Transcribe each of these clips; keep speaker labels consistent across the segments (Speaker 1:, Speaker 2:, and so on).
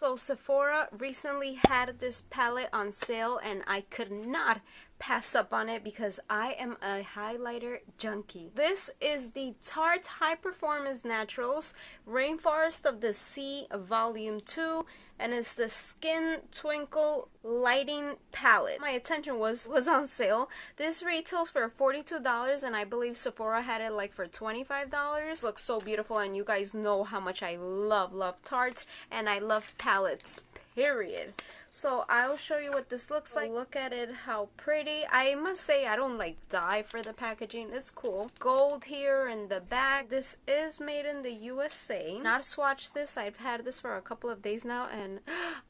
Speaker 1: So Sephora recently had this palette on sale and I could not pass up on it because I am a highlighter junkie. This is the Tarte High Performance Naturals Rainforest of the Sea Volume 2, and it's the Skin Twinkle Lighting Palette. My attention was on sale. This retails for $42 and I believe Sephora had it like for $25. Looks so beautiful, and you guys know how much I love Tarte, and I love palettes, period. So I'll show you what this looks like. Look at it, how pretty. I must say I don't like die for the packaging. It's cool. Gold here in the back. This is made in the USA. Not swatch this. I've had this for a couple of days now and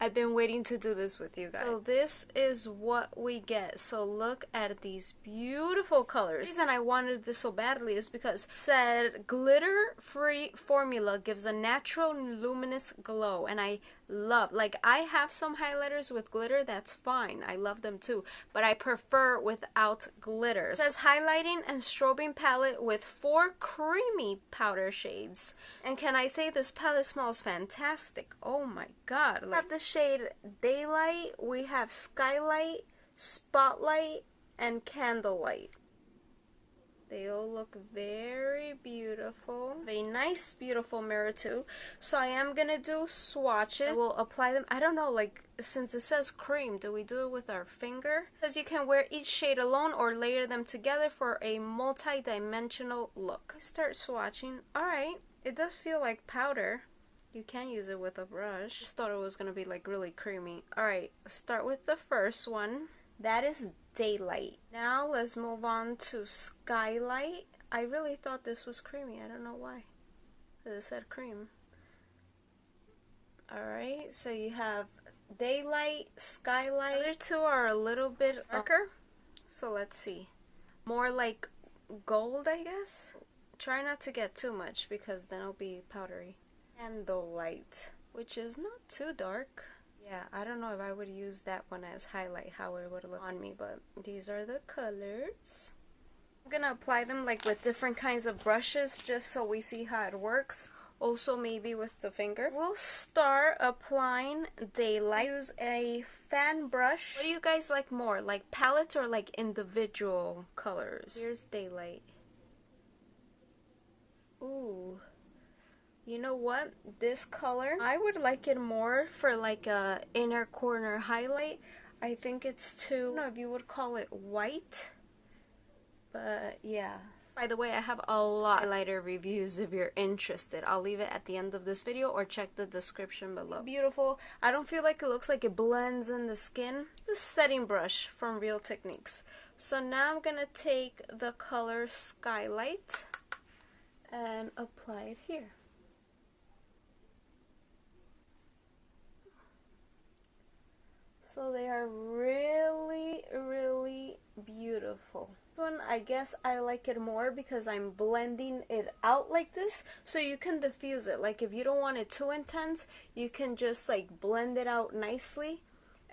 Speaker 1: I've been waiting to do this with you guys. So this is what we get. So look at these beautiful colors. The reason I wanted this so badly is because it said glitter-free formula gives a natural luminous glow, and I love, like, I have some highlighters with glitter, that's fine, I love them too, but I prefer without glitter. It says highlighting and strobing palette with 4 creamy powder shades. And can I say this palette smells fantastic? Oh my god. We have the shade Daylight, we have Skylight, Spotlight, and Candlelight. They all look very beautiful. Very nice, beautiful mirror too. So I am gonna do swatches. I will apply them. I don't know, like, since it says cream, do we do it with our finger? It says you can wear each shade alone or layer them together for a multi-dimensional look. Start swatching. Alright, it does feel like powder. You can use it with a brush. Just thought it was gonna be like really creamy. Alright, start with the first one. That is Daylight. Now let's move on to Skylight. I really thought this was creamy. I don't know why. It said cream. Alright, so you have Daylight, Skylight. The other two are a little bit darker. So let's see. More like gold, I guess. Try not to get too much because then it'll be powdery. Candlelight, which is not too dark. Yeah, I don't know if I would use that one as highlight, how it would look on me, but these are the colors. I'm gonna apply them like with different kinds of brushes just so we see how it works. Also maybe with the finger. We'll start applying Daylight. Use a fan brush. What do you guys like more? Like palettes or like individual colors? Here's Daylight. Ooh. You know what? This color, I would like it more for like a inner corner highlight. I think it's too, I don't know if you would call it white, but yeah. By the way, I have a lot of highlighter reviews if you're interested. I'll leave it at the end of this video or check the description below. Beautiful. I don't feel like it looks like it blends in the skin. It's a setting brush from Real Techniques. So now I'm gonna take the color Skylight and apply it here. So they are really, really beautiful. This one, I guess I like it more because I'm blending it out like this, so you can diffuse it. Like if you don't want it too intense, you can just like blend it out nicely.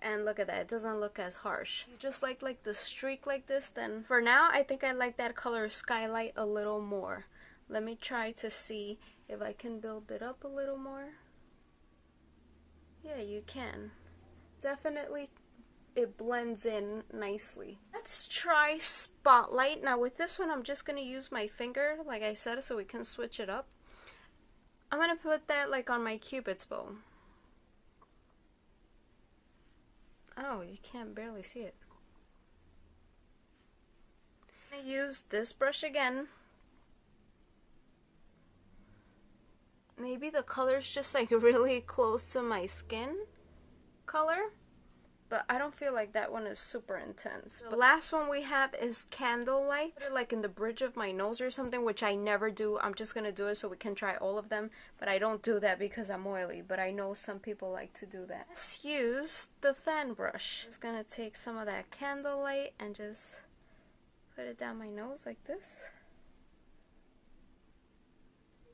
Speaker 1: And look at that, it doesn't look as harsh. You just like the streak like this, then for now, I think I like that color Skylight a little more. Let me try to see if I can build it up a little more. Yeah, you can. Definitely it blends in nicely. Let's try Spotlight. Now with this one I'm just going to use my finger like I said so we can switch it up. I'm going to put that like on my Cupid's bow. Oh, you can't barely see it. I'm going to use this brush again. Maybe the color's just like really close to my skin color, but I don't feel like that one is super intense. The last one we have is Candlelight. Put it like in the bridge of my nose or something, which I never do. I'm just gonna do it so we can try all of them, but I don't do that because I'm oily, but I know some people like to do that. Let's use the fan brush. Just gonna take some of that Candlelight and just put it down my nose like this.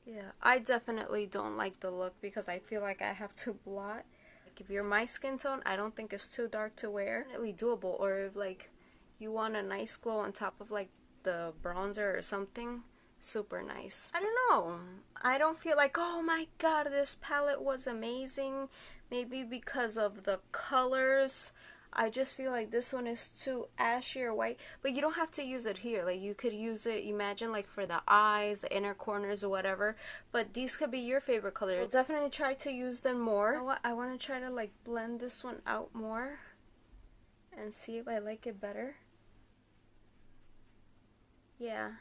Speaker 1: Yeah, I definitely don't like the look because I feel like I have to blot. If you're my skin tone, I don't think it's too dark to wear. Definitely doable. Or if like you want a nice glow on top of like the bronzer or something, super nice. I don't know. I don't feel like, oh my god, this palette was amazing. Maybe because of the colors. I just feel like this one is too ashy or white. But you don't have to use it here. Like, you could use it, imagine, like for the eyes, the inner corners, or whatever. But these could be your favorite colors. I'll definitely try to use them more. You know what? I want to try to like blend this one out more and see if I like it better. Yeah,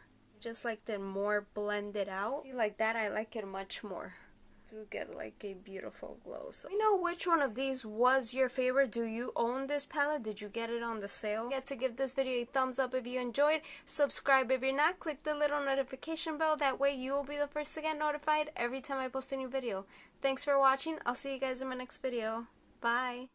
Speaker 1: just like the more blended out. See, like that, I like it much more. To get like a beautiful glow. So you know which one of these was your favorite. Do you own this palette? Did you get it on the sale? Don't forget to give this video a thumbs up if you enjoyed. Subscribe if you're not. Click the little notification bell. That way you will be the first to get notified every time I post a new video. Thanks for watching. I'll see you guys in my next video. Bye.